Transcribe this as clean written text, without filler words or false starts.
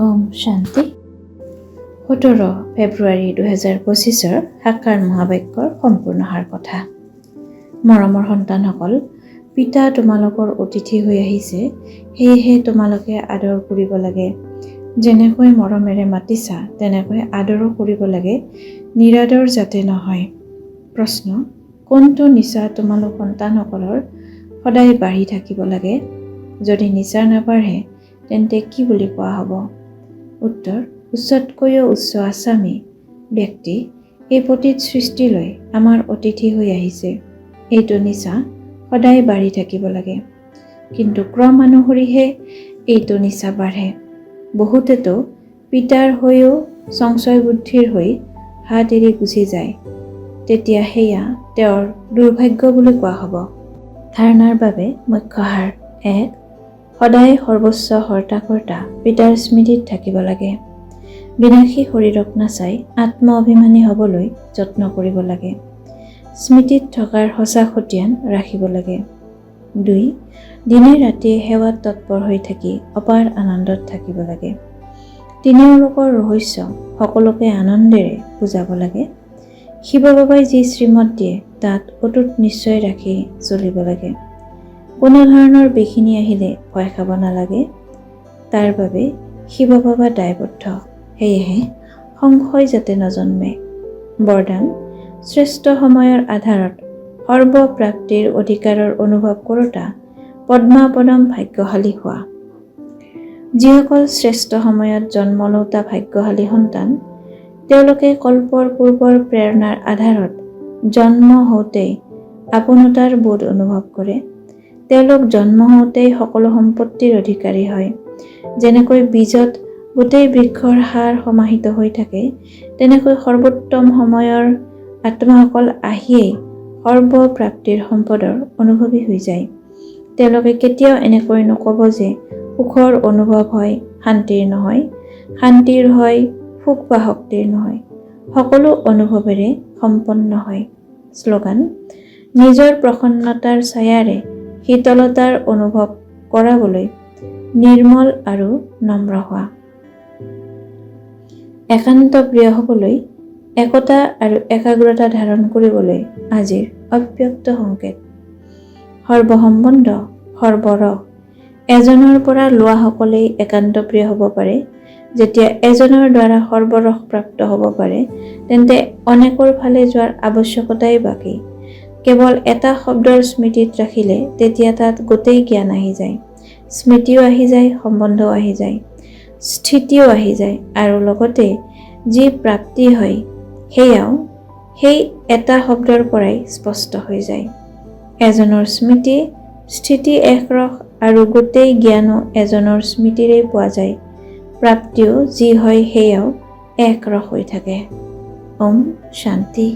ওম শান্তি। 17 ফেব্ৰুৱাৰী 2025 সাকাৰ মহাবাক্যৰ সম্পূৰ্ণ সাৰ কথা। মৰমৰ সন্তানসকল, পিতা তোমালোকৰ অতিথি হৈ আহিছে, সেয়েহে তোমালোকে আদৰ কৰিব লাগে। যেনেকৈ মৰমেৰে মাতিছা তেনেকৈ আদৰো কৰিব লাগে, নিৰাদৰ যাতে নহয়। প্ৰশ্ন: কোনটো নিচা তোমালোক সন্তানসকলৰ সদায় বাঢ়ি থাকিব লাগে? যদি নিচা নাবাঢ়ে তেন্তে কি বুলি কোৱা হ'ব? উত্তৰ: উচ্চতকৈও উচ্চ আচামী ব্যক্তি এই পতিত সৃষ্টিলৈ আমাৰ অতিথি হৈ আহিছে। এইটো নিচা সদায় বাঢ়ি থাকিব লাগে, কিন্তু ক্ৰম অনুসৰিহে এইটো নিচা বাঢ়ে। বহুতেতো পিতাৰ হৈও সংশয় বুদ্ধিৰ হৈ হাত এৰি গুচি যায়, তেতিয়া সেয়া তেওঁৰ দুৰ্ভাগ্য বুলি কোৱা হ'ব। ধাৰণাৰ বাবে মুখ্য সাৰ: 1. সদায় সৰ্বোচ্চ হৰ্তা-কৰ্তা পিতাৰ স্মৃতিত থাকিব লাগে। বিনাশী শৰীৰক নাচাই আত্ম অভিমানী হ'বলৈ যত্ন কৰিব লাগে। স্মৃতিত থকাৰ সঁচা খতিয়ান ৰাখিব লাগে। 2. দিনে ৰাতিয়ে সেৱাত তৎপৰ হৈ থাকি অপাৰ আনন্দত থাকিব লাগে। তিনিও লোকৰ ৰহস্য সকলোকে আনন্দেৰে বুজাব লাগে। শিৱ বাবাই যি শ্ৰীমত দিয়ে তাত অটুট নিশ্চয় ৰাখি চলিব লাগে। কোনো ধৰণৰ বিঘিনি আহিলে ভয় খাব নালাগে, তাৰ বাবে শিৱ বাবা দায়বদ্ধ, সেয়েহে সংশয় যাতে নজন্মে। বৰদান: শ্ৰেষ্ঠ সময়ৰ আধাৰত সৰ্বপ্ৰাপ্তিৰ অধিকাৰৰ অনুভৱ কৰোঁতা পদ্মাপদম ভাগ্যশালী হোৱা। যিসকল শ্ৰেষ্ঠ সময়ত জন্ম লওঁতা ভাগ্যশালী সন্তান, তেওঁলোকে কল্পৰ পূৰ্বৰ প্ৰেৰণাৰ আধাৰত জন্ম হওঁতেই আপোনতাৰ বোধ অনুভৱ কৰে। তেওঁলোক জন্ম হওঁতেই সকলো সম্পত্তিৰ অধিকাৰী হয়। যেনেকৈ বীজত গোটেই বৃক্ষৰ সাৰ সমাহিত হৈ থাকে, তেনেকৈ সৰ্বোত্তম সময়ৰ আত্মাসকল আহিয়েই সৰ্বপ্ৰাপ্তিৰ সম্পদৰ অনুভৱী হৈ যায়। তেওঁলোকে কেতিয়াও এনেকৈ নক'ব যে সুখৰ অনুভৱ হয়, শান্তিৰ নহয়, শান্তিৰ হয়, সুখ বা শক্তিৰ নহয়। সকলো অনুভৱেৰে সম্পন্ন হয়। শ্লোগান: নিজৰ প্ৰসন্নতাৰ ছায়াৰে শীতলতাৰ অনুভৱ কৰাবলৈ নিৰ্মল আৰু নম্ৰ হোৱা। একান্ত প্ৰিয় হ'বলৈ, একতা আৰু একাগ্ৰতা ধাৰণ কৰিবলৈ আজিৰ অব্যক্ত সংকেত। সৰ্বসম্বন্ধ সৰ্বৰস এজনৰ পৰা লোৱা সকলেই একান্ত প্ৰিয় হ'ব পাৰে। যেতিয়া এজনৰ দ্বাৰা সৰ্বৰস প্ৰাপ্ত হ'ব পাৰে, তেন্তে অনেকৰ ফালে যোৱাৰ আৱশ্যকতাই বাকী। কেৱল এটা শব্দৰ স্মৃতিত ৰাখিলে তেতিয়া তাত গোটেই জ্ঞান আহি যায়, স্মৃতিও আহি যায়, সম্বন্ধও আহি যায়, স্থিতিও আহি যায়, আৰু লগতে যি প্ৰাপ্তি হয় সেয়াও সেই এটা শব্দৰ পৰাই স্পষ্ট হৈ যায়। এজনৰ স্মৃতি স্থিতি একৰস আৰু গোটেই জ্ঞানো এজনৰ স্মৃতিৰেই পোৱা যায়। প্ৰাপ্তিও যি হয় সেয়াও একৰস হৈ থাকে। ওম শান্তি।